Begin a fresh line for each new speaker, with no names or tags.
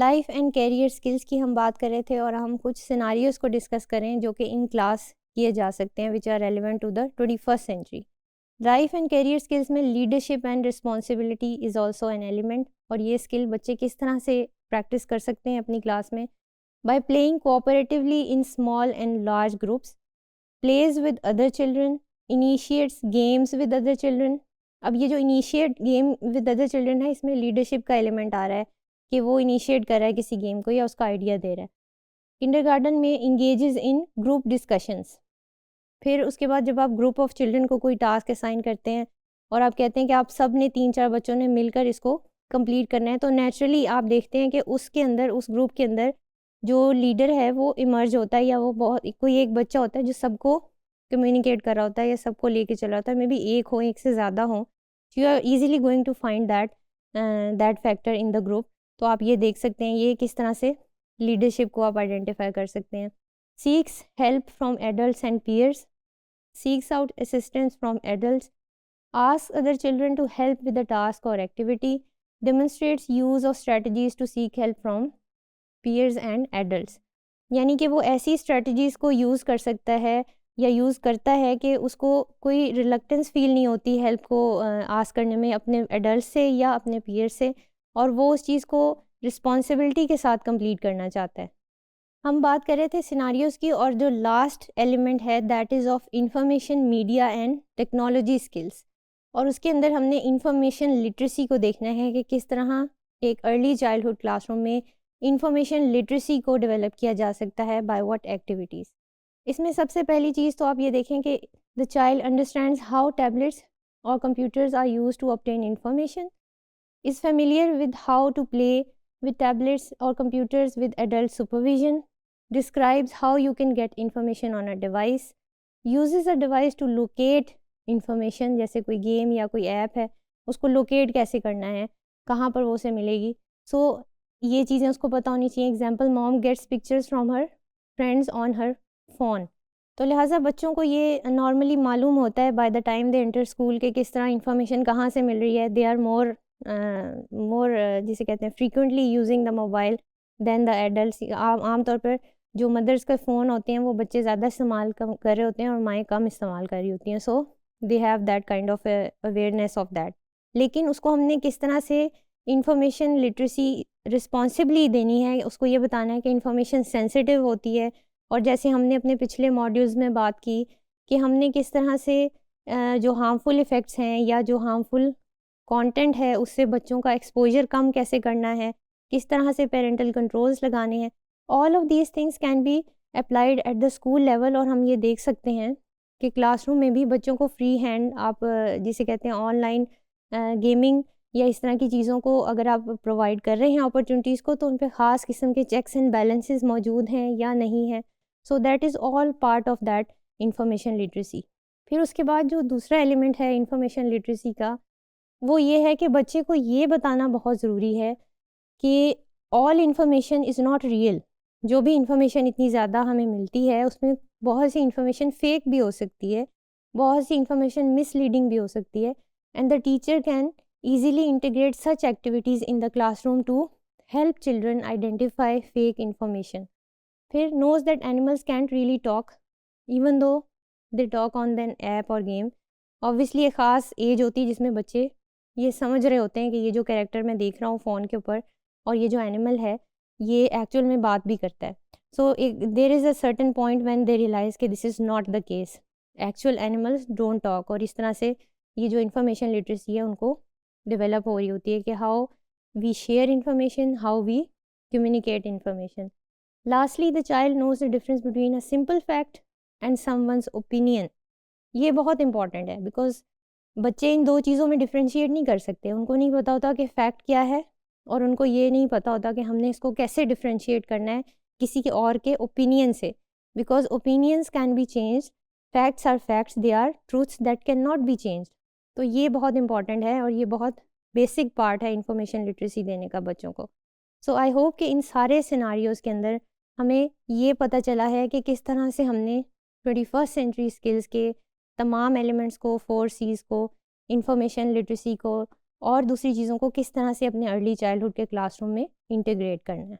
Life and career skills की हम बात कर रहे थे और हम कुछ सिनारियोज को डिस्कस करें जो कि इन क्लास किए जा सकते हैं which are relevant to the 21st century. Life and career skills में leadership and responsibility is also an element, और ये स्किल बच्चे किस तरह से प्रैक्टिस कर सकते हैं अपनी क्लास में by playing cooperatively in small and large groups, plays with other children, initiates games with other children. अब ये जो initiate game with other children है, इसमें लीडरशिप का एलिमेंट आ रहा है कि वो इनिशिएट कर रहा है किसी गेम को या उसका आइडिया दे रहा है। किंडरगार्टन में इंगेजेस इन ग्रुप डिस्कशंस। फिर उसके बाद जब आप ग्रुप ऑफ चिल्ड्रन को कोई टास्क असाइन करते हैं और आप कहते हैं कि आप सब ने 3-4 बच्चों ने मिलकर इसको कंप्लीट करना है, तो नेचुरली आप देखते हैं कि उसके अंदर, उस ग्रुप के अंदर जो लीडर है वो इमर्ज होता है, या वो बहुत कोई एक बच्चा होता है जो सबको कम्युनिकेट कर रहा होता है या सबको लेके चल रहा होता है। मे बी एक हो, एक से ज़्यादा हो, you are easily going to find that factor in the group. तो आप ये देख सकते हैं ये किस तरह से लीडरशिप को आप आइडेंटिफाई कर सकते हैं। Seeks help from adults and peers, seeks out assistance from adults, asks other children to help with a task or activity, demonstrates use of strategies to seek help from peers and adults। यानी कि वो ऐसी strategies को use कर सकता है या use करता है कि उसको कोई रिलक्टेंस फील नहीं होती हेल्प को आस्क करने में अपने एडल्ट से या अपने पीयर से, और वो उस चीज़ को रिस्पॉन्सिबिलिटी के साथ कंप्लीट करना चाहता है। हम बात कर रहे थे सिनारियोज़ की, और जो लास्ट एलिमेंट है that is of information media and technology skills, और उसके अंदर हमने इंफॉर्मेशन लिटरेसी को देखना है कि किस तरह एक अर्ली चाइल्डहुड क्लासरूम में इंफॉर्मेशन लिटरेसी को डेवलप किया जा सकता है बाय व्हाट एक्टिविटीज़। इसमें सबसे पहली चीज़ तो आप ये देखें कि the child understands how tablets और computers are used to obtain information, is familiar with how to play with tablets or computers with adult supervision, describes how you can get information on a device, uses a device to locate information, जैसे कोई game या कोई app है उसको locate कैसे करना है, कहाँ पर वो उसे मिलेगी। सो ये चीज़ें उसको पता होनी चाहिए। Example, mom gets pictures from her friends on her phone. तो लिहाजा बच्चों को ये नॉर्मली मालूम होता है by the time they enter school के किस तरह इंफॉर्मेशन कहाँ से मिल रही है। दे आर मोर जिसे कहते हैं frequently using the mobile than the adults. आम तौर पर जो मदर्स के फ़ोन होते हैं वो बच्चे ज़्यादा इस्तेमाल कम कर रहे होते हैं और माएँ कम इस्तेमाल कर रही होती हैं। So they have that kind of awareness of that. लेकिन उसको हमने किस तरह से इंफॉर्मेशन लिटरेसी रिस्पॉन्सिबली देनी है, उसको ये बताना है कि इंफॉर्मेशन सेंसिटिव होती है। और जैसे हमने अपने पिछले मॉड्यूल्स में बात की कि हमने किस तरह से जो हार्मफुल इफ़ेक्ट्स हैं या जो हार्मफुल कंटेंट है उससे बच्चों का एक्सपोजर कम कैसे करना है, किस तरह से पेरेंटल कंट्रोल्स लगाने हैं, all of these things can be applied at the school level. और हम ये देख सकते हैं कि क्लासरूम में भी बच्चों को फ्री हैंड आप जिसे कहते हैं ऑनलाइन गेमिंग या इस तरह की चीज़ों को अगर आप प्रोवाइड कर रहे हैं अपॉर्चुनिटीज़ को, तो उन पर ख़ास किस्म के चेक्स एंड बैलेंसेस मौजूद हैं या नहीं हैं। So that is all part of that information literacy. फिर उसके बाद जो दूसरा एलिमेंट है इंफॉर्मेशन लिटरेसी का, वो ये है कि बच्चे को ये बताना बहुत ज़रूरी है कि all information is not real. जो भी इन्फॉर्मेशन इतनी ज़्यादा हमें मिलती है उसमें बहुत सी इन्फॉर्मेशन फेक भी हो सकती है, बहुत सी इन्फॉर्मेशन मिसलीडिंग भी हो सकती है, and the teacher can easily integrate such activities in the classroom to help children identify fake information. फिर knows that animals can't really talk even though they talk on than app और game. Obviously एक ख़ास as होती है जिसमें बच्चे ये समझ रहे होते हैं कि ये जो कैरेक्टर मैं देख रहा हूँ फ़ोन के ऊपर और ये जो एनिमल है ये एक्चुअल में बात भी करता है। So there is a certain point when they realize कि this is not the case, actual animals don't talk. और इस तरह से ये जो इन्फॉर्मेशन लिटरेसी है उनको डेवलप हो रही होती है कि how we share information, how we communicate information. Lastly the child knows the difference between a simple fact and someone's opinion. ये बहुत इंपॉर्टेंट है बिकॉज बच्चे इन दो चीज़ों में डिफ्रेंशिएट नहीं कर सकते। उनको नहीं पता होता कि फ़ैक्ट क्या है और उनको ये नहीं पता होता कि हमने इसको कैसे डिफ्रेंशिएट करना है किसी के और के ओपिनियन से, because opinions can be change, facts are facts, they are truths that can not be change. तो ये बहुत इंपॉर्टेंट है और ये बहुत बेसिक पार्ट है इंफॉर्मेशन लिटरेसी देने का बच्चों को। सो आई होप कि इन सारे सिनारियोज़ के अंदर हमें ये पता चला है कि किस तरह से हमने 21st सेंचुरी स्किल्स के तमाम एलिमेंट्स को, 4 C's को, इंफॉर्मेशन लिटरेसी को और दूसरी चीज़ों को किस तरह से अपने अर्ली चाइल्डहुड के क्लासरूम में इंटीग्रेट करना है।